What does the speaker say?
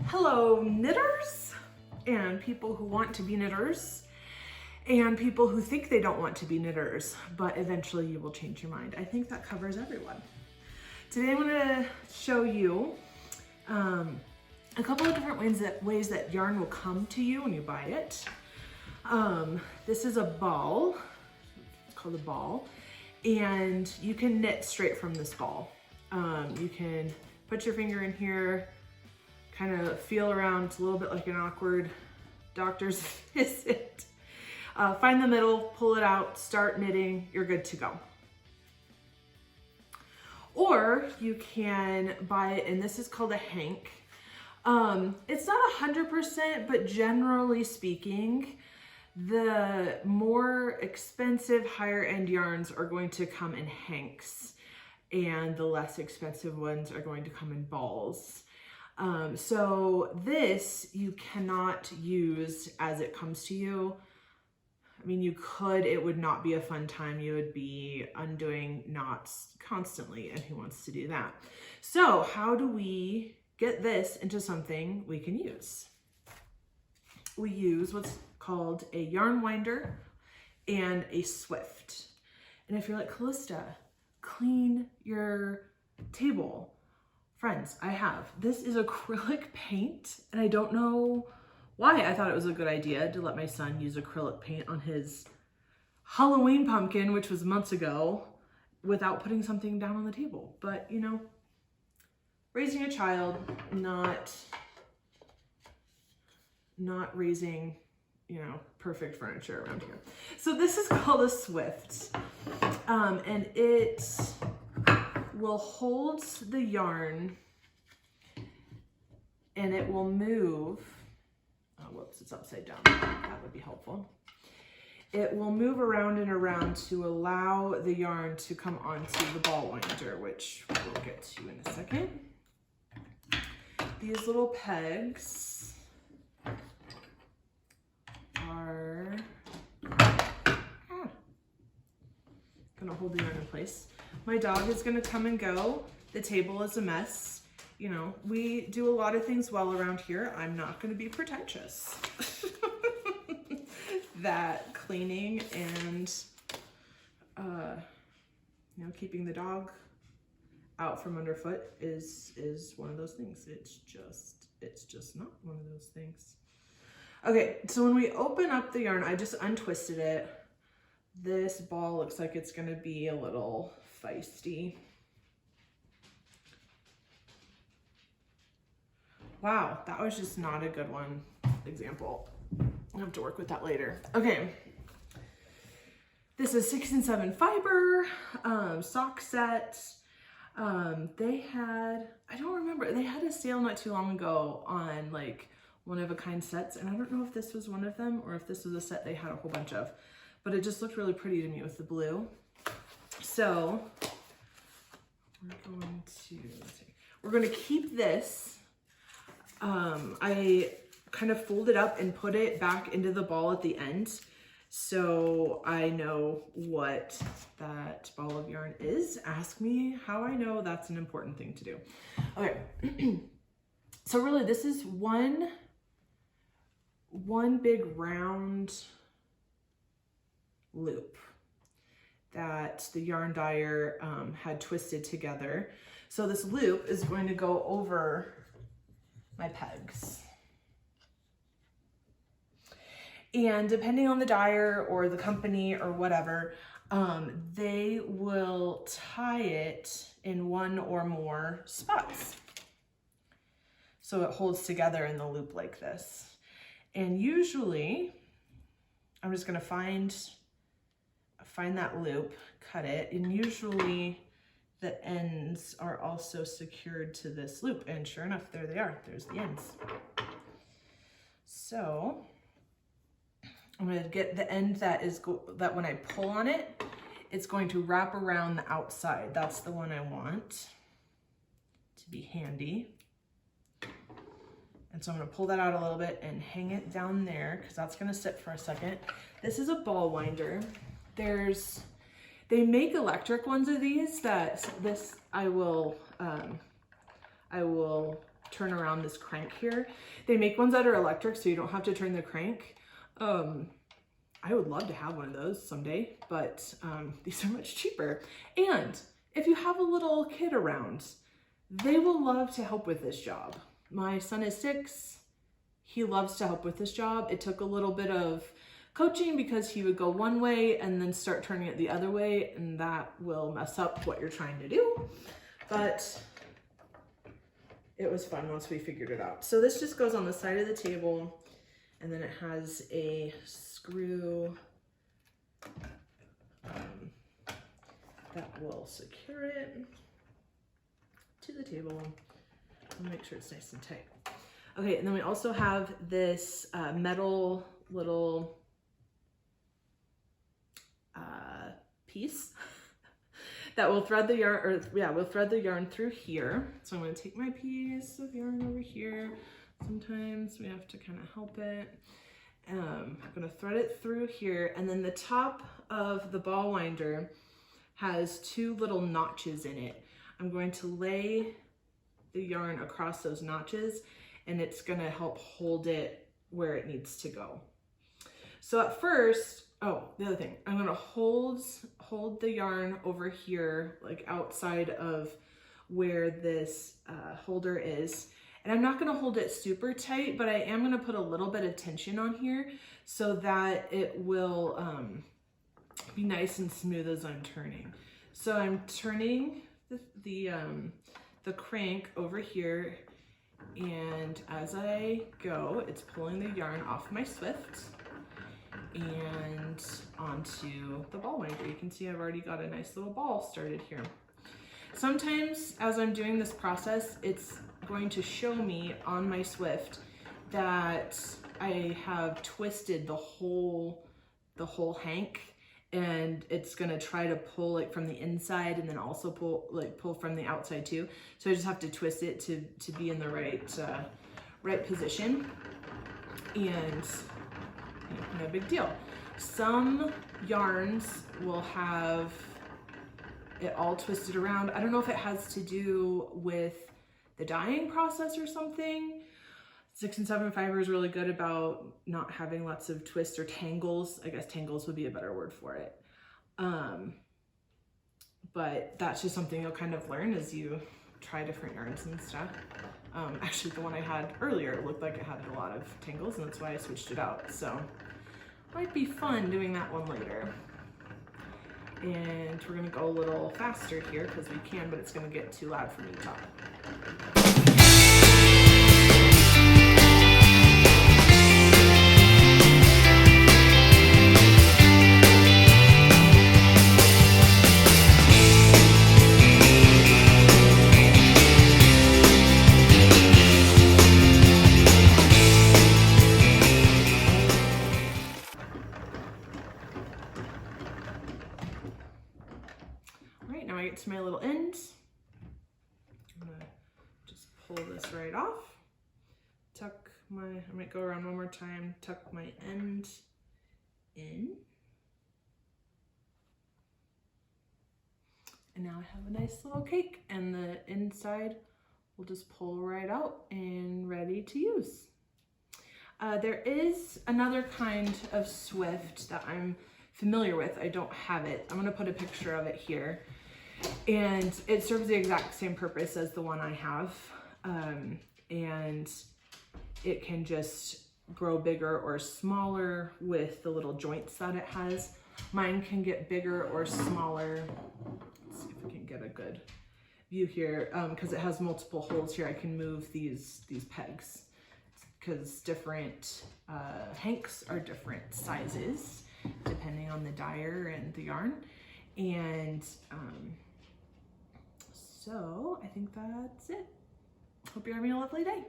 Hello knitters and people who want to be knitters and people who think they don't want to be knitters, but eventually you will change your mind. I think that covers everyone. Today I'm going to show you a couple of different ways that yarn will come to you when you buy it. This is a ball, it's called a ball, and you can knit straight from this ball. You can put your finger in here, kind of feel around. It's a little bit like an awkward doctor's visit. Find the middle, pull it out, start knitting, you're good to go. Or you can buy it, and this is called a hank. It's not 100%, but generally speaking, the more expensive, higher end yarns are going to come in hanks, and the less expensive ones are going to come in balls. So this you cannot use as it comes to you. I mean, you could, it would not be a fun time. You would be undoing knots constantly, and who wants to do that? So how do we get this into something we can use? We use what's called a yarn winder and a swift. And if you're like, Callista, clean your table. Friends, I have. This is acrylic paint, and I don't know why I thought it was a good idea to let my son use acrylic paint on his Halloween pumpkin, which was months ago, without putting something down on the table. But, you know, raising a child, not raising, you know, perfect furniture around here. So this is called a swift, and it will hold the yarn and it will move. Oh, whoops, it's upside down. That would be helpful. It will move around and around to allow the yarn to come onto the ball winder, which we'll get to in a second. These little pegs are gonna hold the yarn in place. My dog is gonna come and go. The table is a mess. You know, we do a lot of things well around here. I'm not gonna be pretentious. That cleaning and, you know, keeping the dog out from underfoot is one of those things. It's just not one of those things. Okay, so when we open up the yarn, I just untwisted it. This ball looks like it's gonna be a little feisty. Wow, that was just not a good one example. I'll have to work with that later. Okay, this is 6 and 7 fiber sock set. They had, I don't remember, they had a sale not too long ago on like one-of-a-kind sets, and I don't know if this was one of them or if this was a set they had a whole bunch of, but it just looked really pretty to me with the blue. So we're going to keep this. I kind of fold it up and put it back into the ball at the end, so I know what that ball of yarn is. Ask me how I know. That's an important thing to do. Okay. So really this is one big round loop that the yarn dyer had twisted together. So this loop is going to go over my pegs. And depending on the dyer or the company or whatever, they will tie it in one or more spots. So it holds together in the loop like this. And usually, I'm just gonna find that loop, cut it, and usually the ends are also secured to this loop. And sure enough, there they are, there's the ends. So I'm gonna get the end that when I pull on it, it's going to wrap around the outside. That's the one I want to be handy. And so I'm gonna pull that out a little bit and hang it down there because that's gonna sit for a second. This is a ball winder. They make electric ones of these I will turn around this crank here. They make ones that are electric, so you don't have to turn the crank. I would love to have one of those someday, but these are much cheaper. And if you have a little kid around, they will love to help with this job. My son is 6. He loves to help with this job. It took a little bit of coaching because he would go one way and then start turning it the other way, and that will mess up what you're trying to do. But it was fun once we figured it out. So this just goes on the side of the table, and then it has a screw that will secure it to the table. Make sure it's nice and tight. Okay, and then we also have this metal little piece that will thread the yarn, or yeah, we'll thread the yarn through here. So I'm going to take my piece of yarn over here. Sometimes we have to kind of help it. I'm going to thread it through here, and then the top of the ball winder has 2 little notches in it. I'm going to lay the yarn across those notches, and it's going to help hold it where it needs to go. So at first, oh, the other thing, I'm going to hold the yarn over here, like outside of where this holder is. And I'm not going to hold it super tight, but I am going to put a little bit of tension on here so that it will be nice and smooth as I'm turning. So I'm turning the crank over here, and as I go, it's pulling the yarn off my Swift and onto the ball winder. You can see I've already got a nice little ball started here. Sometimes as I'm doing this process, it's going to show me on my Swift that I have twisted the whole hank, and it's gonna try to pull it from the inside and then also pull from the outside too. So I just have to twist it to be in the right position, and no big deal. Some yarns will have it all twisted around. I don't know if it has to do with the dyeing process or something. 6 and 7 fiber is really good about not having lots of twists or tangles. I guess tangles would be a better word for it. But that's just something you'll kind of learn as you try different yarns and stuff. Actually, the one I had earlier looked like it had a lot of tangles, and that's why I switched it out. So might be fun doing that one later. And we're gonna go a little faster here because we can, but it's gonna get too loud for me to talk. To my little end. I'm gonna just pull this right off. I might go around one more time, tuck my end in. And now I have a nice little cake, and the inside will just pull right out and ready to use. There is another kind of Swift that I'm familiar with. I don't have it. I'm gonna put a picture of it here. And it serves the exact same purpose as the one I have, and it can just grow bigger or smaller with the little joints that it has. Mine can get bigger or smaller. Let's see if we can get a good view here, because it has multiple holes here. I can move these pegs because different hanks are different sizes depending on the dyer and the yarn. And so I think that's it. Hope you're having a lovely day.